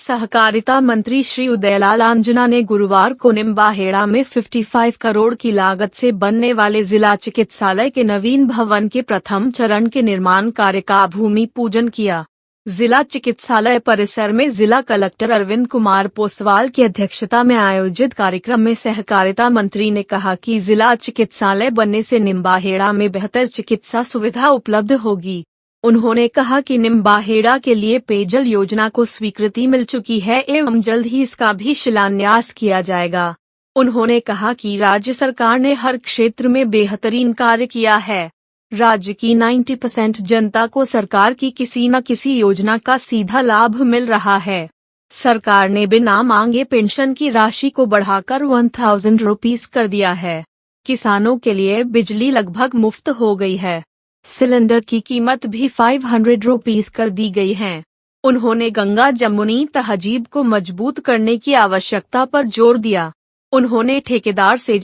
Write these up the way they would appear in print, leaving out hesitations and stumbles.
सहकारिता मंत्री श्री उदयलाल आंजना ने गुरुवार को निम्बाहेड़ा में 55 करोड़ की लागत से बनने वाले जिला चिकित्सालय के नवीन भवन के प्रथम चरण के निर्माण कार्य का भूमि पूजन किया। जिला चिकित्सालय परिसर में जिला कलेक्टर अरविंद कुमार पोसवाल की अध्यक्षता में आयोजित कार्यक्रम में सहकारिता मंत्री ने कहा कि जिला चिकित्सालय बनने से निम्बाहेड़ा में बेहतर चिकित्सा सुविधा उपलब्ध होगी। उन्होंने कहा कि निम्बाहेड़ा के लिए पेयजल योजना को स्वीकृति मिल चुकी है एवं जल्द ही इसका भी शिलान्यास किया जाएगा। उन्होंने कहा कि राज्य सरकार ने हर क्षेत्र में बेहतरीन कार्य किया है। राज्य की 90% जनता को सरकार की किसी न किसी योजना का सीधा लाभ मिल रहा है। सरकार ने बिना मांगे पेंशन की राशि को बढ़ाकर 1000 रुपीस कर दिया है। किसानों के लिए बिजली लगभग मुफ्त हो गई है। सिलेंडर की कीमत भी 500 रुपीस कर दी गई है। उन्होंने गंगा जमुनी तहजीब को मजबूत करने की आवश्यकता पर जोर दिया। उन्होंने ठेकेदार से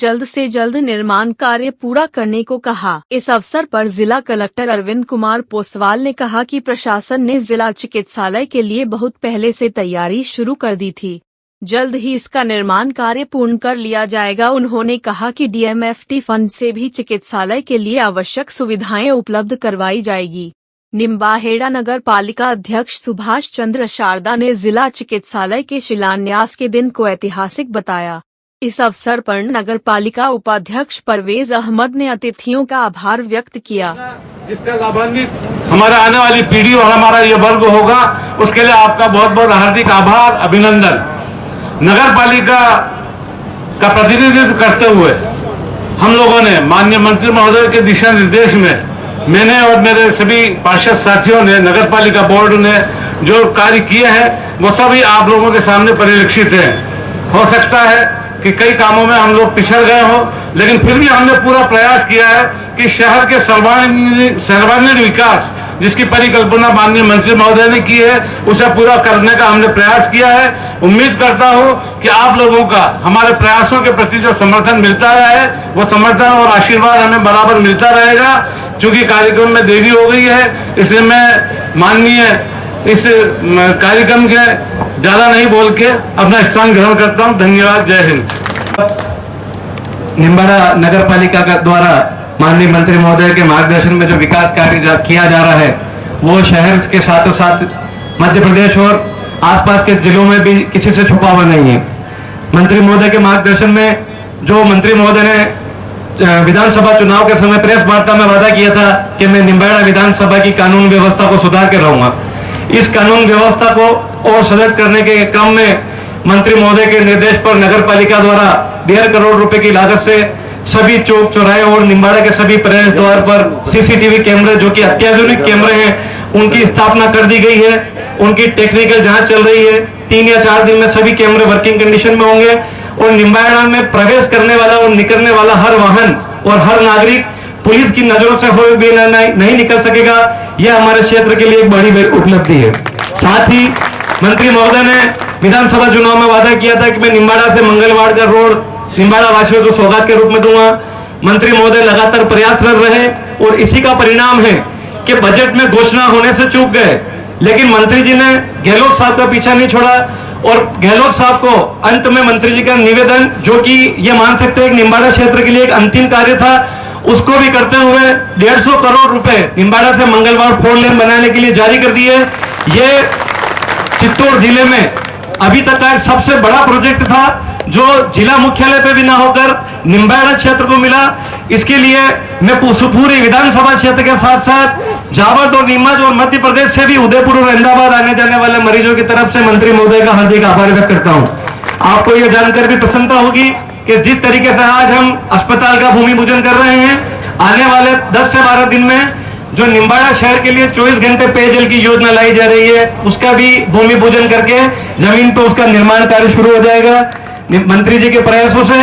जल्द निर्माण कार्य पूरा करने को कहा। इस अवसर पर जिला कलेक्टर अरविंद कुमार पोसवाल ने कहा कि प्रशासन ने जिला चिकित्सालय के लिए बहुत पहले से तैयारी शुरू कर दी थी। जल्द ही इसका निर्माण कार्य पूर्ण कर लिया जाएगा। उन्होंने कहा कि DMFT फंड से भी चिकित्सालय के लिए आवश्यक सुविधाएं उपलब्ध करवाई जाएगी। निम्बाहेड़ा नगर पालिका अध्यक्ष सुभाष चंद्र शारदा ने जिला चिकित्सालय के शिलान्यास के दिन को ऐतिहासिक बताया। इस अवसर पर नगर पालिका उपाध्यक्ष परवेज अहमद ने अतिथियों का आभार व्यक्त किया। जिसका लाभान्वित हमारा आने वाली पीढ़ी और हमारा ये वर्ग होगा, उसके लिए आपका बहुत बहुत हार्दिक आभार, अभिनंदन। नगर पालिका का प्रतिनिधित्व करते हुए हम लोगों ने माननीय मंत्री महोदय के दिशा निर्देश में मैंने और मेरे सभी पार्षद साथियों ने, नगर पालिका बोर्ड ने जो कार्य किए हैं वो सभी आप लोगों के सामने परिलक्षित है। हो सकता है कि कई कामों में हम लोग पिछड़ गए हो, लेकिन फिर भी हमने पूरा प्रयास किया है कि शहर के सर्वांगीण विकास जिसकी परिकल्पना माननीय मंत्री महोदय ने की है उसे पूरा करने का हमने प्रयास किया है। उम्मीद करता हूं कि आप लोगों का हमारे प्रयासों के प्रति जो समर्थन मिलता है वो समर्थन और आशीर्वाद हमें बराबर मिलता रहेगा। क्योंकि कार्यक्रम में देरी हो गई है, इसलिए मैं माननीय इस कार्यक्रम के ज्यादा नहीं बोल के अपना स्थान ग्रहण करता हूं। धन्यवाद। जय हिंद। निम्बाड़ा नगर पालिका का द्वारा माननीय मंत्री महोदय के मार्गदर्शन में जो विकास कार्य किया जा रहा है वो शहर के साथ साथ मध्य प्रदेश और आसपास के जिलों में भी किसी से छुपा हुआ नहीं है। मंत्री महोदय के मार्गदर्शन में जो मंत्री महोदय ने विधानसभा चुनाव के समय प्रेस वार्ता में वादा किया था कि मैं निम्बाड़ा विधानसभा की कानून व्यवस्था को सुधार के रहूंगा। इस कानून व्यवस्था को और सुदृढ़ करने के क्रम में मंत्री महोदय के निर्देश पर नगर पालिका द्वारा 1.5 करोड़ रुपए की लागत से सभी चौक चौराहे और निम्बाड़ा के सभी प्रवेश द्वार पर CCTV कैमरे, जो कि अत्याधुनिक कैमरे हैं, उनकी स्थापना कर दी गई है। उनकी टेक्निकल जांच चल रही है। 3 या 4 दिन में सभी कैमरे वर्किंग कंडीशन में होंगे और निम्बाड़ा में प्रवेश करने वाला और निकलने वाला हर वाहन और हर नागरिक पुलिस की नजरों से हुए भी नहीं निकल सकेगा। यह हमारे क्षेत्र के लिए एक बड़ी उपलब्धि है। साथ ही मंत्री महोदय ने विधानसभा चुनाव में वादा किया था कि मैं निम्बाड़ा से मंगलवाड़ का रोड निम्बाड़ा वासियों को सौगात के रूप में दूंगा। मंत्री महोदय लगातार प्रयासरत रहे और इसी का परिणाम है कि बजट में घोषणा होने से चूक गए, लेकिन मंत्री जी ने गहलोत साहब का पीछा नहीं छोड़ा और गहलोत साहब को अंत में मंत्री जी का निवेदन, जो कि ये मान सकते हैं कि निम्बाड़ा क्षेत्र के लिए एक अंतिम कार्य था, उसको भी करते हुए 150 करोड़ रुपए निम्बाड़ा से मंगलवार 4 लेन बनाने के लिए जारी कर दिए। ये चित्तौड़ जिले में अभी तक का सबसे बड़ा प्रोजेक्ट था जो जिला मुख्यालय पे भी ना होकर निम्बाड़ा क्षेत्र को मिला। इसके लिए मैं पूरी विधानसभा क्षेत्र के साथ साथ जावद और नीमच और मध्य प्रदेश से भी उदयपुर और अहमदाबाद आने जाने वाले मरीजों की तरफ से मंत्री महोदय का हार्दिक आभार व्यक्त करता हूं। आपको यह जानकर भी प्रसन्नता होगी कि जिस तरीके से आज हम अस्पताल का भूमि पूजन कर रहे हैं, आने वाले 10 से 12 दिन में जो निम्बाड़ा शहर के लिए 24 घंटे पेयजल की योजना लाई जा रही है उसका भी भूमि पूजन करके जमीन पर उसका निर्माण कार्य शुरू हो जाएगा। मंत्री जी के प्रयासों से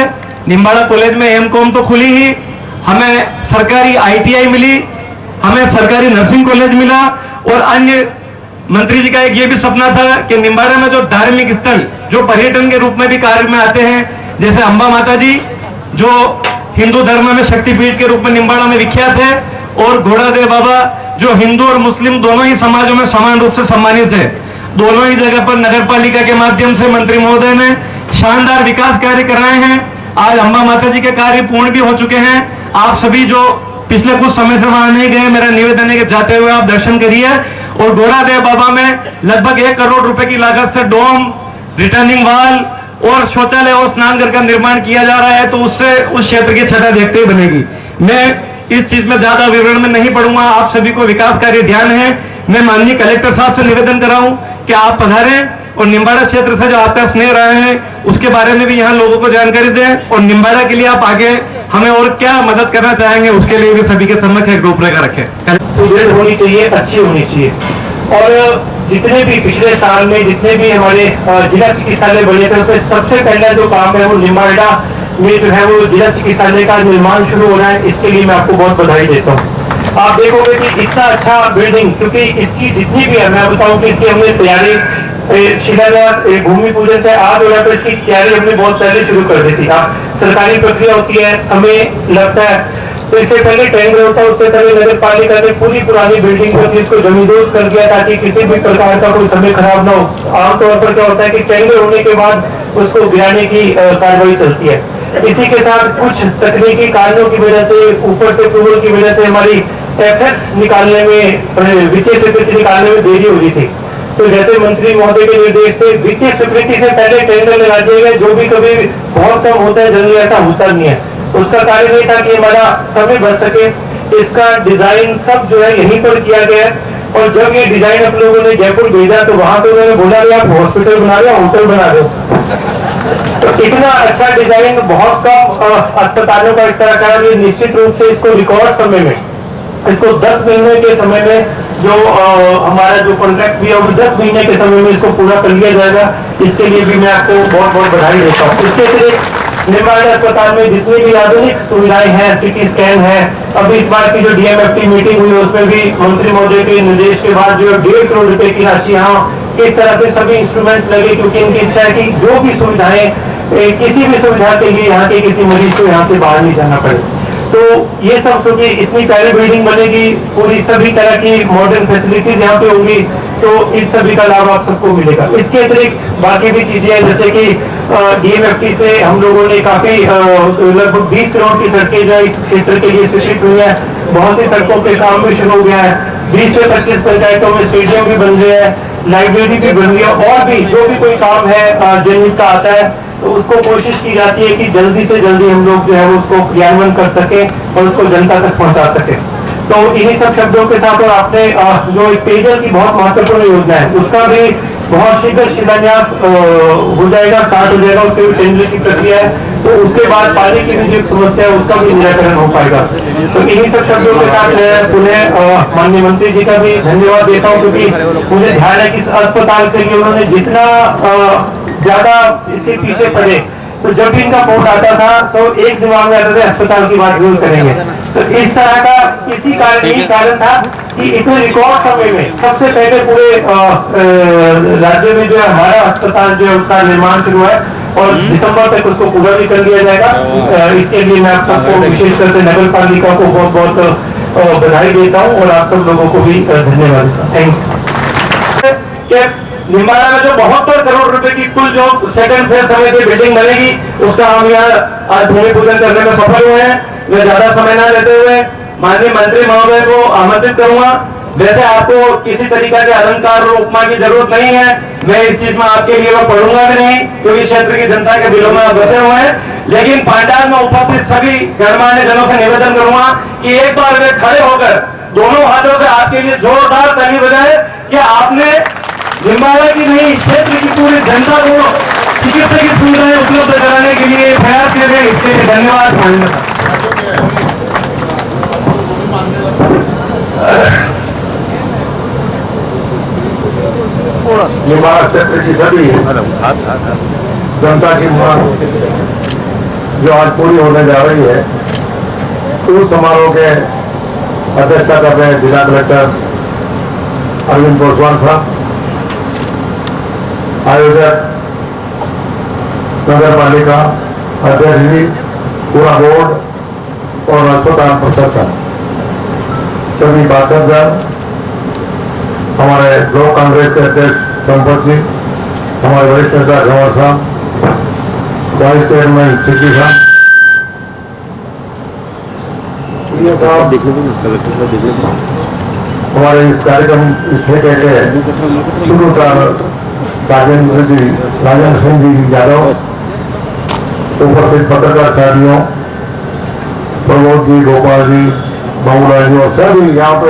निम्बाड़ा कॉलेज में M.Com तो खुली ही, हमें सरकारी ITI मिली, हमें सरकारी नर्सिंग कॉलेज मिला और अन्य मंत्री जी का एक ये भी सपना था कि निम्बाड़ा में जो धार्मिक स्थल जो पर्यटन के रूप में भी कार्य में आते हैं, जैसे अंबा माता जी जो हिंदू धर्म में शक्तिपीठ के रूप में निम्बाड़ा में विख्यात है, और घोड़ादेव बाबा जो हिंदू और मुस्लिम दोनों ही समाजों में समान रूप से सम्मानित है। दोनों ही जगह पर नगर पालिका के माध्यम से मंत्री महोदय ने शानदार विकास कार्य कराए हैं। आज अम्बा माता जी के कार्य पूर्ण भी हो चुके हैं। आप सभी जो पिछले कुछ समय से वहां नहीं गए, मेरा निवेदन है कि जाते हुए आप दर्शन करिए। और गोरादेव बाबा में लगभग 1 करोड़ रुपए की लागत से डोम, रिटर्निंग वॉल और शौचालय और स्नानघर का निर्माण किया जा रहा है, तो उससे उस क्षेत्र की छटा देखते ही बनेगी। मैं इस चीज में ज्यादा विवरण में नहीं पढ़ूंगा, आप सभी को विकास कार्य ध्यान है। मैं माननीय कलेक्टर साहब से निवेदन कर रहा हूं कि आप पधारें और निम्बाड़ा क्षेत्र से जो आपका स्नेह रहा है उसके बारे में भी यहाँ लोगों को जानकारी दें, और निम्बाड़ा के लिए आप आगे हमें और क्या मदद करना चाहेंगे उसके लिए भी सभी के समक्ष एक रूपरेखा रखें। सुदृढ़ होनी चाहिए, अच्छी होनी चाहिए। और जितने भी पिछले साल में जितने भी हमारे जिला चिकित्सालय बने थे उसमें सबसे पहला जो काम है वो निम्बाड़ा में जो है वो जिला चिकित्सालय का निर्माण शुरू हो रहा है। इसके लिए मैं आपको बहुत बधाई देता हूँ। आप देखोगे कि इतना अच्छा बिल्डिंग, क्योंकि इसकी जितनी भी है, मैं बताऊं कि इसकी हमने तैयारी शिलान्यास भूमि पूजन से आज हो रहा है, तो इसकी तैयारी हमने बहुत पहले शुरू कर दी थी। सरकारी प्रक्रिया होती है, समय लगता है, तो इससे पहले टेंडर होता है, उससे पहले नगर पालिका ने पूरी पुरानी बिल्डिंग को इसको जमींदोज कर दिया ताकि किसी भी प्रकार का कोई समय खराब ना हो। आमतौर पर क्या होता है कि टेंडर होने के बाद उसको गिराने की कार्रवाई चलती है। इसी के साथ कुछ तकनीकी कारणों की वजह से, ऊपर से अप्रूवल की वजह से हमारी एफएस निकालने में, वित्तीय स्वीकृति निकालने में देरी हो रही थी। तो जैसे मंत्री महोदय के निर्देश से वित्तीय स्वीकृति से पहले टेंडर लगा दिए गए, जो भी कभी बहुत कम होता है, जनरली ऐसा होता नहीं है। उसका कार्य नहीं था कि हमारा समय बच सके। इसका डिजाइन सब जो है यहीं पर किया गया है। और जब ये डिजाइन आप लोगों ने जयपुर भेजा तो वहां से उन्होंने बोला कि आप हॉस्पिटल बना रहे हो, होटल बना रहे हो। तो इतना अच्छा डिजाइन बहुत कम अस्पतालों का इस तरह का, ये निश्चित रूप से इसको रिकॉर्ड समय में, इसको 10 महीने के समय में जो हमारा जो कॉन्ट्रैक्ट भी है वो 10 महीने के समय में इसको पूरा कर लिया जाएगा। इसके लिए भी मैं आपको बहुत बहुत बधाई देता हूँ। इसके अतिरिक्त निम्बाड़ा अस्पताल में जितनी भी आधुनिक सुविधाएं हैं, सीटी स्कैन है, अभी इस बार की जो डीएमएफटी मीटिंग हुई उसमें भी मंत्री महोदय के निर्देश के बाद जो 1.5 करोड़ रुपए की राशि यहाँ इस तरह से सभी इंस्ट्रूमेंट्स लगे, क्योंकि इनकी इच्छा है कि जो भी सुविधाएं, किसी भी सुविधा के लिए यहाँ के किसी मरीज को यहाँ से बाहर नहीं जाना पड़े। तो ये सब क्योंकि इतनी प्यारी बिल्डिंग बनेगी, पूरी सभी तरह की मॉडर्न फैसिलिटीज यहाँ पे होंगी, तो इस सभी का लाभ आप सबको मिलेगा। इसके अतिरिक्त बाकी भी चीजें हैं, जैसे कि डीएमएफटी से हम लोगों ने काफी लगभग 20 करोड़ की सड़कें जो इस क्षेत्र के लिए स्वीकृत हुई है। बहुत सी सड़कों पे काम भी शुरू हो गया है। 20 से 25 पंचायतों में स्टेडियम भी बन रहे हैं, लाइब्रेरी भी बन रही है, और भी जो भी कोई काम है जनहित का आता है तो उसको कोशिश की जाती है कि जल्दी से जल्दी हम लोग जो है उसको क्रियान्वयन कर सके और उसको जनता तक पहुंचा सके। तो इन्हीं सब शब्दों के साथ, और आपने जो एक पेयजल की बहुत महत्वपूर्ण योजना है उसका भी बहुत शीघ्र शिलान्यास हो जाएगा, स्टार्ट हो जाएगा, उसके भी टेंडर की प्रक्रिया है। तो उसके बाद पानी की भी जो समस्या है उसका भी निराकरण हो पाएगा। तो इन्हीं सब शब्दों के साथ मैं पुनः माननीय मंत्री जी का भी धन्यवाद देता हूँ, क्योंकि मुझे ध्यान है कि इस अस्पताल के लिए उन्होंने जितना ज्यादा इसके पीछे पड़े, तो जब भी इनका फोन आता था तो एक दिमाग में आता था अस्पताल की बात जरूर करेंगे। तो इस तरह का इसी कारण यही कारण था कि इतने रिकॉर्ड समय में सबसे पहले पूरे राज्य में जो है हमारा अस्पताल जो है उसका निर्माण शुरू है, और दिसंबर तक उसको पूरा भी कर लिया जाएगा। इसके लिए मैं आप सबको विशेषकर से नगर पालिका को बहुत बहुत बधाई देता हूँ, और आप सब लोगों को भी धन्यवाद देता हूँ। Thank you. निम्बाड़ा में जो 72 करोड़ रुपए की कुल जो सेकंड फेज समय की बिल्डिंग बनेगी उसका हम यहाँ आज भूमि पूजन करने में सफल हुए हैं। मैं ज्यादा समय न लेते हुए माननीय मंत्री महोदय को आमंत्रित करूंगा। वैसे आपको किसी तरीका के अलंकार और उपमा की जरूरत नहीं है, मैं इस चीज में आपके लिए वो पढ़ूंगा भी नहीं, क्योंकि क्षेत्र की जनता के दिलों में बसे हुए हैं। लेकिन पांडाल में उपस्थित सभी गणमान्य जनों से निवेदन करूंगा कि एक बार वे खड़े होकर दोनों हाथों से आपके लिए जोरदार ताली बजाए कि आपने निम्बाड़ा की नहीं, क्षेत्र की पूरी जनता को चिकित्सा की सुविधाएं उपलब्ध कराने के लिए प्रयास कर रहे हैं। इसके लिए धन्यवाद। निम्बाड़ा क्षेत्र की सभी जनता की मांग जो आज पूरी होने जा रही है, उस समारोह के अध्यक्षता कर रहे हैं जिला कलेक्टर अरविंद पासवान साहब, आयोजक नगर पालिका अध्यक्ष जी, पूरा बोर्ड और अस्पताल प्रशासन, सभी पार्षदगण, हमारे ब्लॉक कांग्रेस के अध्यक्ष संपत जी, हमारे वरिष्ठ नेता जवाहर साहब, वाइस चेयरमैन सिद्धि साहब, ये साहब हमारे इस कार्यक्रम ठेके के शुरूकार राजेंद्र सिंह जी यादव, उपस्थित पत्रकार साथियों, प्रमोद जी, गोपाल जी, बाबूलाल जी और सभी यहाँ तो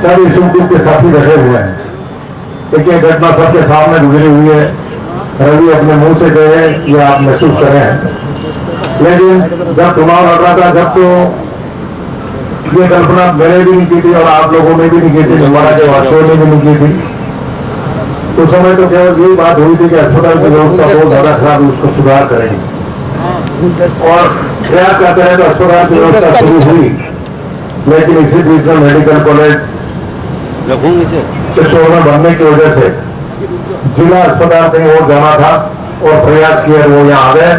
सभी सुख दुख के साथी रखे हुए हैं। एक एक घटना सबके सामने गुजरी हुई है। रवि अपने मुंह से कहे या आप महसूस करें, लेकिन जब चुनाव लड़ रहा था जब तो ये कल्पना मैंने भी नहीं की थी और आप लोगों ने भी नहीं की थी, हमारा के वासियों ने भी नहीं की थी। उस समय तो केवल यही बात हुई थी कि अस्पताल की व्यवस्था बहुत ज्यादा खराब है, उसको सुधार करेंगे और प्रयास करते हैं। तो अस्पताल की व्यवस्था शुरू हुई, लेकिन इसी बीच में मेडिकल कॉलेज चित्तौड़ में बनने की वजह से जिला अस्पताल कहीं और जाना था और प्रयास किया वो यहाँ आ गए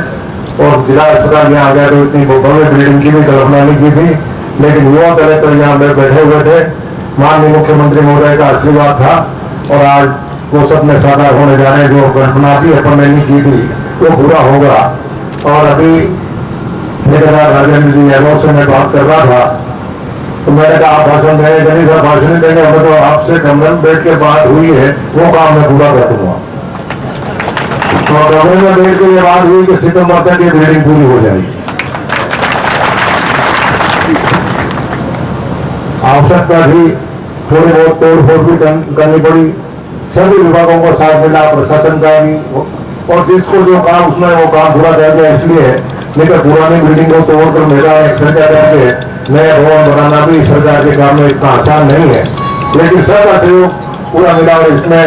और जिला अस्पताल यहाँ आ गया। तो इतनी भव्य बिल्डिंग की भी कल्पना नहीं की थी, लेकिन युवा कलेक्टर यहाँ पे बैठे हुए थे, माननीय मुख्यमंत्री महोदय का आशीर्वाद था और आज वो सपने साकार होने जाने जो कल्पना भी अपन ने नहीं की थी वो पूरा होगा। और अभी ठेकेदार राजेंद्र जी यादव से मैं बात कर रहा था तो मैंने कहा आप भाषण देंगे, नहीं सर भाषण नहीं देंगे, हमें तो आपसे कमरे में बैठ के बात हुई है वो काम मैं पूरा कर दूंगा। तो कमरे में बैठ के ये बात हुई कि सितंबर तक ये बिल्डिंग पूरी हो जाएगी। आवश्यकता थी, थोड़ी बहुत तोड़ फोड़ भी करनी पड़ी, सभी विभागों को साथ मिला, प्रशासन का भी, और जिसको जो काम उसने वो काम पूरा कर दिया। इसलिए नहीं तो पुरानी बिल्डिंग को तोड़कर मैदान एक्सरजा करके नया भवन बनाना भी सरकार के काम में इतना आसान नहीं है, लेकिन सबका सहयोग पूरा मिला। और इसमें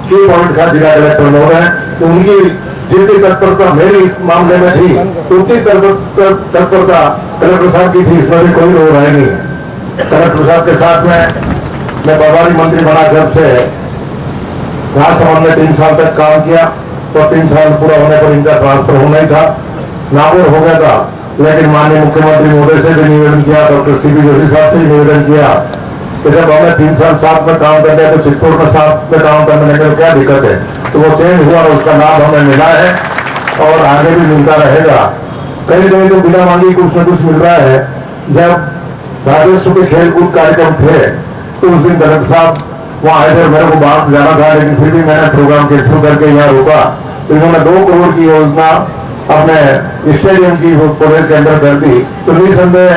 की पॉइंट था जिला कलेक्टर महोदय, तो उनकी जितनी तत्परता मेरी इस मामले में थी उतनी तत्परता कलेक्टर साहब की थी, इसमें भी कोई रो रहा नहीं है। कलेक्टर साहब के साथ में मैं प्रभारी मंत्री बना जब से राजसभा में 3 साल तक काम किया और 3 साल पूरा होने पर इनका ट्रांसफर होना ही था, नागौर हो गया था। लेकिन माननीय मुख्यमंत्री महोदय से भी निवेदन किया, डॉक्टर सीपी जोशी साहब से भी निवेदन किया कि जब हमें 3 साल साथ में काम करते हैं तो चित्तौड़ में साथ में काम करने में क्या दिक्कत है। तो वो चेंज हुआ और उसका लाभ हमें मिला है और आगे भी मिलता रहेगा। कहीं कहीं तो बिना मांगी कुछ न कुछ मिल रहा है। जब राजस्व के खेलकूद कार्यक्रम थे तो उस दिन कलेक्टर साहब वहाँ आए थे, मेरे को बाहर जाना था लेकिन फिर भी मैंने प्रोग्राम कैंसिल करके यहाँ रोका। तो इन्होंने 2 करोड़ की योजना अपने स्टेडियम की प्रदेश के अंदर कर दी। तो निसंदेह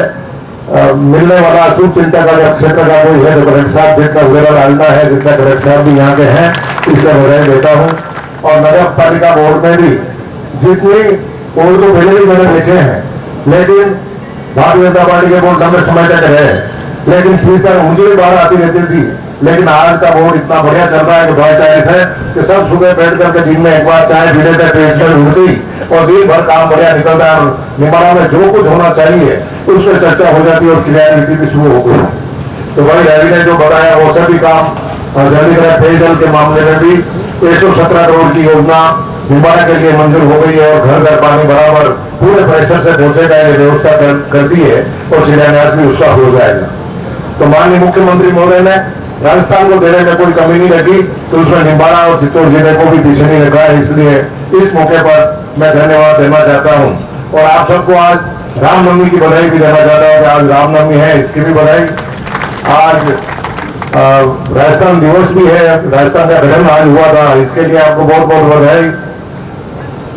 मिलने वाला अशुभ चिंता का क्षेत्र का कोई है तो कलेक्टर साहब जितना उधर डालना है, जितना कलेक्टर साहब भी यहाँ के हैं इसका बधाई देता हूँ। और नगर पालिका बोर्ड में भी जितनी बोर्ड तो पहले भी मैंने देखे हैं, लेकिन भारतीय जनता पार्टी के बोर्ड लंबे समय तक रहे, लेकिन फीस उनकी भी बाहर आती रहती थी। लेकिन आज का बोर्ड इतना बढ़िया चल रहा है कि भाई चाइस है कि सब सुबह बैठ करके दिन में एक बार चाय पीने तक पेशमेंट उठती और दिन भर काम बढ़िया निकलता है और निमाड़ा में जो कुछ होना चाहिए उस पर चर्चा हो जाती है और क्रिया नीति भी शुरू हो गई। तो भाई रवि ने जो बताया वो सभी काम जल्दी करें। पेयजल के मामले में भी 117 करोड़ की योजना निमाड़ा के लिए मंजूर हो गई है और घर घर पानी बराबर पूरे परिसर से पहुंचेगा ये व्यवस्था कर दी है और शिलान्यास भी उसका हो जाएगा। तो माननीय मुख्यमंत्री महोदय ने राजस्थान को देने में कोई कमी नहीं रखी, तो उसमें निम्बाड़ा और चित्तौड़ जिले को भी पीछे नहीं रखा है। इसलिए इस मौके पर मैं धन्यवाद देना चाहता हूं और आप सबको आज रामनवमी की बधाई भी देना चाहता हूं कि आज रामनवमी है, इसकी भी बधाई। आज राजस्थान दिवस भी है, राजस्थान का गठन आज हुआ था, इसके लिए आपको बहुत बहुत बधाई।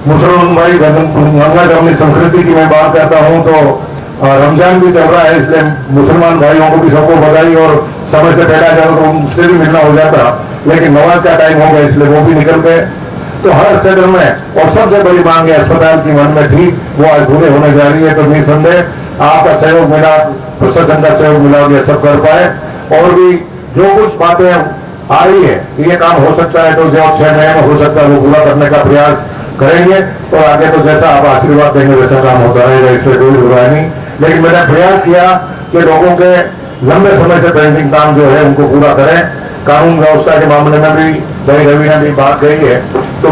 मुसलमान भाई गंगा जमनी संस्कृति की मैं बात करता हूँ तो रमजान भी चल रहा है, इसलिए मुसलमान भाइयों को भी सबको बधाई। और समय से पहले जाता तो उनसे भी मिलना हो जाता, लेकिन नमाज का टाइम हो गया इसलिए वो भी निकल गए। तो हर क्षेत्र में और सबसे बड़ी मांग है अस्पताल की मन में थी वो आज पूरे होने जा रही है। तो निसंदेह आपका सहयोग मिला, प्रशासन का सहयोग मिला, ये सब कर पाए। और भी जो कुछ बातें आ रही है ये काम हो सकता है तो जो 6 महीने में हो सकता है वो पूरा करने का प्रयास करेंगे और आगे तो जैसा आप आशीर्वाद देंगे वैसा काम होता रहेगा, इसमें कोई बुराई नहीं। लेकिन मैंने प्रयास किया कि लोगों के लंबे समय से पेंडिंग काम जो है उनको पूरा करें। कानून व्यवस्था के मामले में भी भाई रवि ने भी बात कही है, तो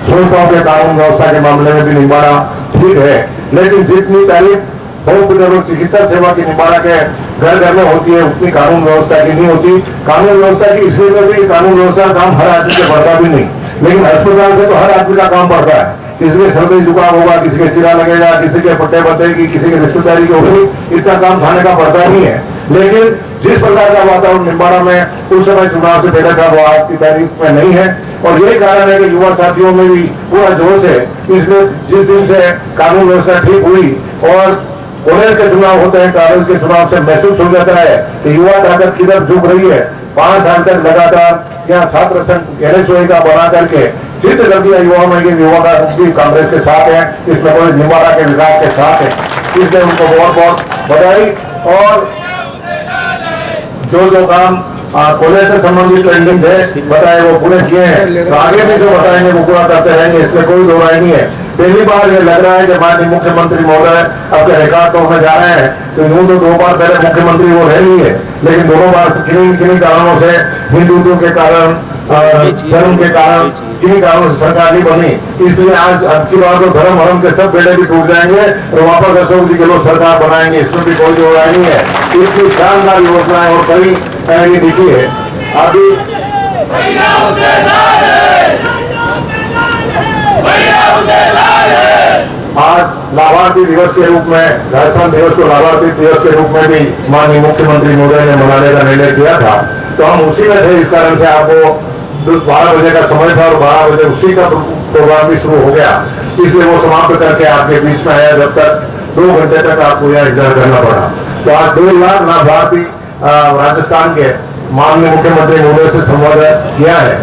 सोचता हूँ कि कानून व्यवस्था के मामले में भी निम्बाड़ा ठीक है, लेकिन जितनी तारीफ हॉस्पिटल और चिकित्सा सेवा की निम्बाड़ा के घर घर में होती है, उतनी कानून व्यवस्था की नहीं होती। कानून व्यवस्था की इसलिए में भी कानून व्यवस्था का काम हर आदमी से बढ़ता भी नहीं, लेकिन अस्पताल से तो हर आदमी का काम बढ़ता है। किसी के सर्दी जुकाम होगा, किसी के चिरा लगेगा, किसी के पट्टे बतेगी, किसी के रिश्तेदारी की होगी, इतना काम थाने का बढ़ता नहीं है। लेकिन जिस प्रकार का वातावरण निम्बाड़ा में उस समय चुनाव से पहले था, वो आज की तारीख में नहीं है। और यही कारण है कि युवा साथियों में भी पूरा जोश है। इसलिए जिस दिन से कानून व्यवस्था ठीक हुई और कॉलेज के चुनाव होते हैं, कॉलेज के चुनाव से महसूस हो जाता है कि युवा ताकत किधर झुक रही है। 5 साल तक लगातार यहाँ छात्र संघ NSOA का बना करके सिद्ध कर दिया युवाओं में कि युवा का भी कांग्रेस के साथ है, इसमें कोई निम्बाड़ा के विकास के साथ है। इसलिए उनको बहुत बहुत बधाई। और जो काम कॉलेज से संबंधित पेंडिंग थे बताए वो पूरे किए हैं, तो आगे भी जो बताएंगे वो पूरा करते रहेंगे, इसमें कोई दो राय नहीं है। पहली बार ये लग रहा है कि माननीय मुख्यमंत्री महोदय अपने रिकॉर्ड तोड़ने जा रहे हैं। तो यूं तो 2 बार पहले मुख्यमंत्री वो रह ही है, लेकिन दोनों बार किन्हीं कारणों से, हिंदुत्व के कारण, धर्म के कारण, किन्हीं कारणों से सरकार नहीं बनी। इसलिए आज अब की बार तो धर्म के सब बेड़े भी टूट जाएंगे और वापस अशोक जी के लोग सरकार बनाएंगे, इसमें भी कोई दो राय नहीं है। इसकी शानदार योजनाएं और कई ये देखिए अभी आज लाभार्थी दिवस के रूप में, राजस्थान दिवस को लाभार्थी दिवस के रूप में भी माननीय मुख्यमंत्री महोदय ने मनाने का निर्णय किया था। तो हम उसी में थे, इस कारण से आपको 12 बजे का समय था और 12 बजे उसी का प्रोग्राम भी शुरू हो गया, इसलिए वो समाप्त करके आपके बीच में आया। जब तक 2 घंटे तक आपको यहाँ इंतजार करना पड़ा। तो आज 2 लाख लाभार्थी राजस्थान के माननीय मुख्यमंत्री महोदय से संवाद किया है।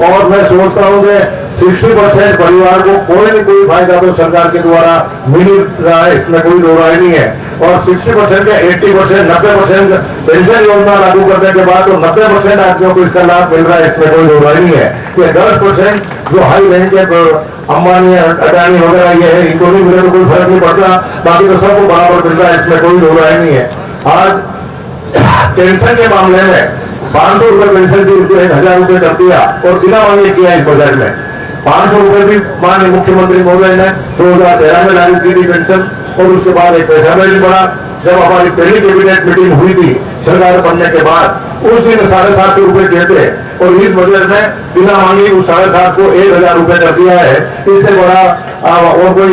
और मैं सोचता हूँ कि 60% परिवार को कोई न कोई फायदा तो सरकार के द्वारा मिल रहा है, इसमें कोई दो राय नहीं है। और 60% के 80%, 90% पेंशन योजना लागू करने के बाद तो 90% आदमियों को इसका लाभ मिल रहा है, इसमें कोई दो राय नहीं है। ये 10% जो हाई रैंक के अंबानी, अडानी वगैरह ये है, इनको नहीं मिले तो कोई फर्क नहीं पड़ता, बाकी तो सबको बराबर मिल रहा है, इसमें कोई दो राय नहीं है। आज पेंशन के मामले में 500 रुपए पेंशन दी, 1000 रुपए कर दिया और बिना मांगे किया इस बजट में। 500 रुपए भी माननीय मुख्यमंत्री महोदय ने 2013 में लागू की थी पेंशन, और उसके बाद एक पैसा में भी बढ़ा। जब हमारी पहली कैबिनेट मीटिंग हुई थी सरकार बनने के बाद, उस दिन 750 रुपए दिए थे और इस बजट में बिना मांगे उस 750 को 1000 रुपए कर दिया है। इससे बड़ा और कोई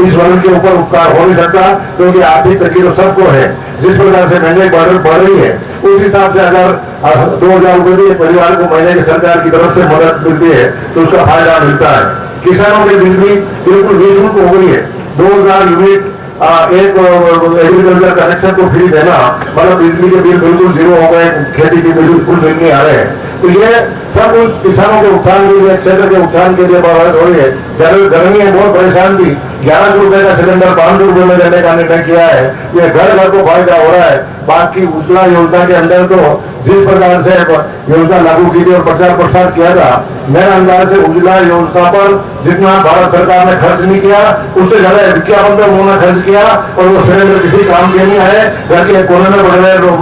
इस वर्ग के ऊपर उपकार हो नहीं सकता, क्योंकि आर्थिक तंगी तो सबको है। जिस प्रकार से महंगाई बढ़ रही है उस हिसाब से अगर 2000 रुपए भी परिवार को महीने की सरकार की तरफ से मदद मिलती है तो उसका फायदा मिलता है। किसानों की बिजली बिल्कुल निःशुल्क हो गई है, 2000 यूनिट एक एग्रीकल्चर कनेक्शन को फ्री देना, मतलब बिजली के बिल बिल्कुल 0 हो गए, खेती के बिल बिल्कुल नहीं आ रहे हैं। तो ये सब कुछ किसानों के उत्थान के लिए, क्षेत्र के उत्थान के लिए बात हो रही है। गर्मी है, बहुत परेशान थी, 1100 रुपए का सिलेंडर 500 रुपए में देने का निर्णय किया है। ये घर घर को फायदा हो रहा है। बाकी उज्ज्वला योजना के अंदर तो जिस प्रकार से योजना लागू की थी और प्रचार प्रसार किया था, मेरा अंदाज से उज्ज्वला योजना पर जितना भारत सरकार ने खर्च नहीं किया, उससे ज्यादा विज्ञापन पर उन्होंने खर्च किया और वो सिलेंडर किसी काम के नहीं आए। घर के कोने में बढ़ रहे लोग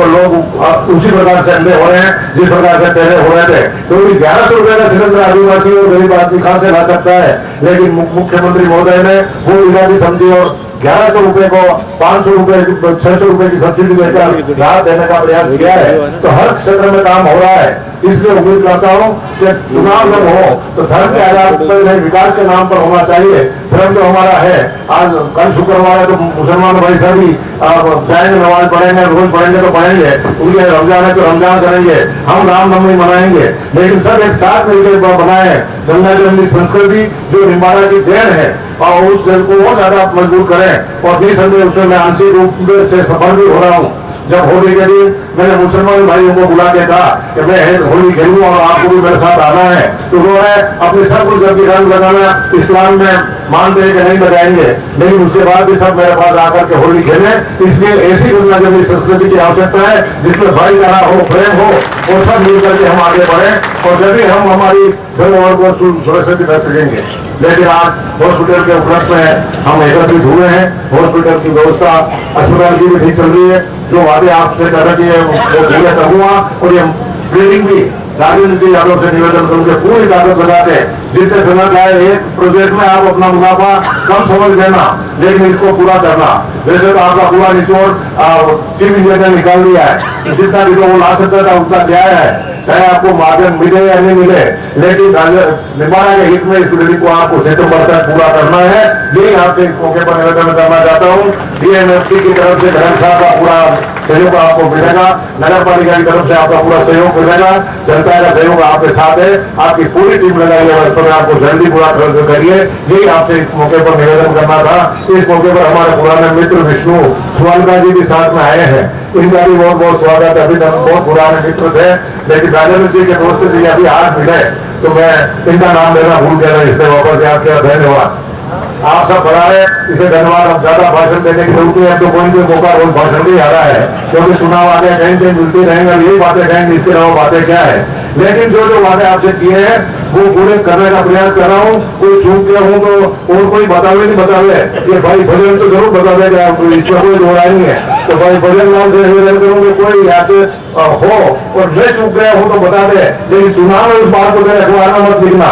उसी प्रकार से अंधे हो रहे हैं जिस प्रकार से पहले हो रहे थे। तो 1100 रुपए का सिलेंडर आदिवासी और गरीब आदमी कहां से ला सकता है, लेकिन मुख्यमंत्री महोदय ने वो योजना भी समझी और 1100 रुपए को 500 रुपए 600 रुपए की सब्सिडी देकर राहत देने का प्रयास किया है। तो हर क्षेत्र में काम हो रहा है। इसलिए उम्मीद करता हूँ कि चुनाव जब हो तो धर्म के आधार पर नहीं, विकास के नाम पर होना चाहिए। धर्म जो हमारा है, आज कल शुक्रवार है तो मुसलमान भाई सभी जाएंगे, नमाज पढ़ेंगे, रोज पढ़ेंगे तो पढ़ेंगे, उनके रमजान है तो रमजान करेंगे, हम रामनवमी मनाएंगे, लेकिन सब एक साथ मिलकर बनाए गंगा जमुनी संस्कृति जो निम्बाड़ा की देन है और उस को और ज्यादा मजबूत करें। और निसंदेह उसमें मैं आंशिक रूप से सफल भी हो रहा हूँ। जब होली के दिन मैंने मुसलमान भाइयों को बुला के कहा कि मैं होली खेलूं और आपको भी मेरे साथ आना है, तो उन्होंने अपने सब कुछ जब भी रंग लगाना इस्लाम में मानते हैं कि नहीं लगाएंगे, लेकिन उसके बाद भी सब मेरे पास आकर के होली खेले। इसलिए ऐसी गंगा जमुनी संस्कृति की आवश्यकता है जिसमें भाईचारा हो, प्रेम हो और सब मिलकर के हम आगे बढ़े और जब हम हमारी धर्म को सुरक्षित कर सकेंगे। लेकिन आज हॉस्पिटल के उपलक्ष्य में हम एकत्रित हुए हैं। हॉस्पिटल की व्यवस्था, अस्पताल की भी ठीक चल रही है। जो वादे आपसे कर रही है वो पूरे करूंगा और ये बिल्डिंग भी राजेंद्र यादव से निवेदन करूंगा पूरी ताकत लगा के जितने समय चाहे एक प्रोजेक्ट में आप अपना मुनाफा कम समझ लेना, लेकिन इसको पूरा करना। वैसे तो आपका पूरा निचोड़ चीफ इंजीनियर ने निकाल दिया है, जितना भी वो ला सकता था उतना दिया है, चाहे आपको मार्जिन मिले या नहीं मिले, लेकिन निम्बाड़ा के हित में इस बिल्डिंग को आपको सितंबर तक पूरा करना है। यही आपसे इस मौके पर निवेदन करना चाहता हूँ। डीएमएफसी की तरफ से धर्म साहब का पूरा सहयोग आपको मिलेगा, नगर पालिका की तरफ से आपका पूरा सहयोग मिलेगा, जनता का सहयोग आपके साथ है, आपकी पूरी टीम लगाई है, इस पर आपको जल्दी पूरा करिए। यही आपसे इस मौके पर निवेदन करना था। इस मौके पर हमारे पुराने मित्र विष्णु सुवालका जी भी साथ में आए हैं, इनका भी बहुत बहुत स्वागत है। अभी तक बहुत पुराने मित्र थे, लेकिन राजेंद्र जी के दोस्त जी अभी आज मिले तो मैं इनका नाम लेना भूल गया, इसलिए वापस याद किया। धन्यवाद, आप सब बता रहे, इसे धन्यवाद। अब ज्यादा भाषण देने की जरूरत है तो कोई मौका रोज भाषण भी आ रहा है, क्योंकि चुनाव आगे कहीं कहीं मिलती रहेंगे, यही बातें कहेंगे, इसके अलावा बातें क्या है। लेकिन जो जो वादे आपसे किए हैं वो पूरे करने का प्रयास कर रहा हूँ। कोई चूक गया हूँ तो और कोई बतावे नहीं बतावे, ये भाई भजन तो जरूर बतावेगा, इसमें कोई जोड़ा नहीं है। तो भाई भजन लाल से निवेदन करूंगे कोई याद हो और मैं चूक गया हूँ तो बता दे, लेकिन चुनाव में उस बात को अखबार में मत लिखना,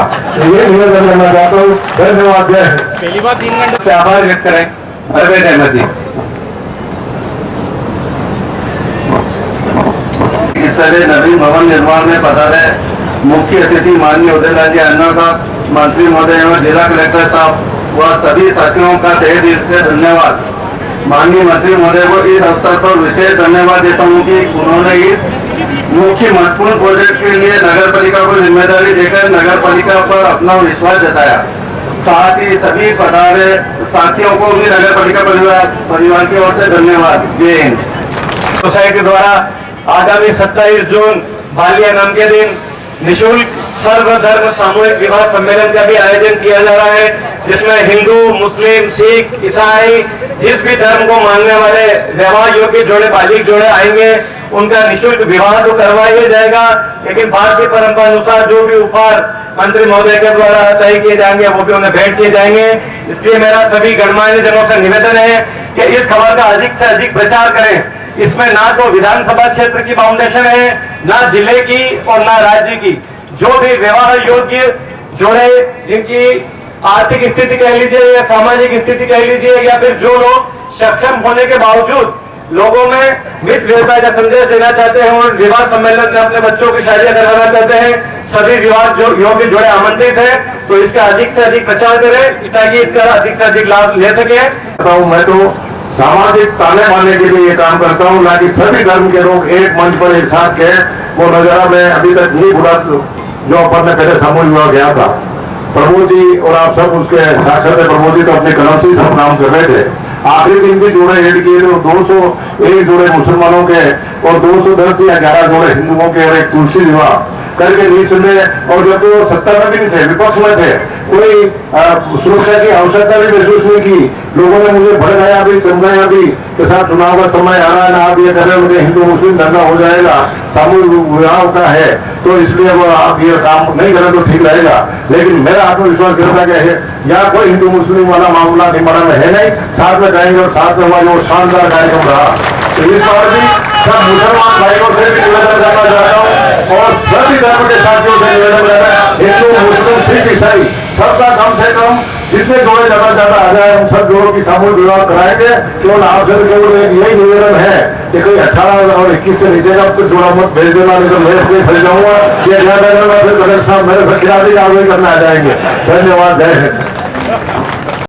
ये निवेदन करना चाहता हूँ। धन्यवाद, जय हिंद। पहली बार 3 घंटे से आभार व्यक्त करें। परवेज अहमद जी। इस तरह नवीन भवन निर्माण में पधारे मुख्य अतिथि माननीय उदयलाल जी अन्ना साहब, मंत्री महोदय एवं जिला कलेक्टर साहब व सभी साथियों का तहे दिल से धन्यवाद। माननीय मंत्री महोदय को इस अवसर पर विशेष धन्यवाद देता हूँ कि उन्होंने इस मुख्य महत्वपूर्ण प्रोजेक्ट के लिए नगर पालिका को जिम्मेदारी देकर नगर पालिका पर अपना विश्वास जताया। साथ ही सभी पधारे साथियों को भी नगर पालिका परिवार की ओर से धन्यवाद। जय हिंद। सोसाइटी द्वारा आगामी 27 जून बालिया नाम के दिन निःशुल्क सर्वधर्म सामूहिक विवाह सम्मेलन का भी आयोजन किया जा रहा है, जिसमें हिंदू, मुस्लिम, सिख, ईसाई जिस भी धर्म को मानने वाले विवाह योग्य जोड़े, बालिग जोड़े आएंगे, उनका निःशुल्क विवाह तो करवाया जाएगा, लेकिन भारतीय परंपरा अनुसार जो भी उपहार मंत्री महोदय के द्वारा तय किए जाएंगे वो भी उन्हें भेंट किए जाएंगे। इसलिए मेरा सभी गणमान्य जनों से निवेदन है कि इस खबर का अधिक से अधिक प्रचार करें। इसमें ना तो विधानसभा क्षेत्र की बाउंडेशन है, ना जिले की और ना राज्य की। जो भी विवाह योग्य जोड़े, जिनकी आर्थिक स्थिति कह लीजिए या सामाजिक स्थिति कह लीजिए, या फिर जो लोग सक्षम होने के बावजूद लोगों में मित्र विवाह का संदेश देना चाहते हैं और विवाह सम्मेलन में अपने बच्चों की शादियां करवाना चाहते हैं, सभी विवाह जो योग्य जोड़े आमंत्रित हैं, तो इसका अधिक से अधिक प्रचार करें ताकि इसका अधिक से अधिक लाभ ले सके। मैं तो सामाजिक ताने मारने के लिए ये काम करता हूँ, ना कि सभी धर्म के लोग एक मंच पर एक साथ के। वो नजारा मैं अभी तक नहीं भूला जो अपन ने पहले सामूहिक विवाह गया था। प्रभु जी और आप सब उसके साक्षात प्रभु जी तो अपने कलम से सब नाम कर रहे थे। आखिरी दिन भी जोड़े ऐड किए तो 201 जोड़े मुसलमानों के और 210 या 11 जोड़े हिंदुओं के और एक तुलसी विवाह करके निसंदेह। और जब वो सत्ता में भी नहीं थे, विपक्ष में थे, कोई सुरक्षा की आवश्यकता भी महसूस नहीं की। लोगों ने मुझे भड़काया भी, समझाया भी कि साहब चुनाव का समय आ रहा है ना, आप ये कर रहे हो, हिंदू मुस्लिम धंधा हो जाएगा, सामूहिक विवाह का है, तो इसलिए वो आप ये काम नहीं करें तो ठीक रहेगा। लेकिन मेरा आत्मविश्वास करता है या कोई हिंदू मुस्लिम वाला मामला निम्बाड़ा में है नहीं, साथ में जाएंगे और साथ में हमारा वो शानदार कार्यक्रम रहा। तो इस बार भी सब मुसलमान भाइयों से भी निवेदन करना चाहता हूँ और सभी धर्म के साथियों से निवेदन करना है, हिंदू मुस्लिम सिख ईसाई सबका कम से कम जितने जोड़े ज्यादा ज्यादा आ जाए, हम सब जोड़ों की सामूहिक विवाह कराएंगे। केवल आपसे केवल यही निवेदन है कि कोई 18 और 21 से नीचे का तो जोड़ा मत भेज देना, नहीं तो मैं अपने फंस जाऊंगा। ये ध्यान रखना, फिर कलेक्टर साहब मेरे से खिलाड़ी आगे करना आ जाएंगे। धन्यवाद, जय हिंद।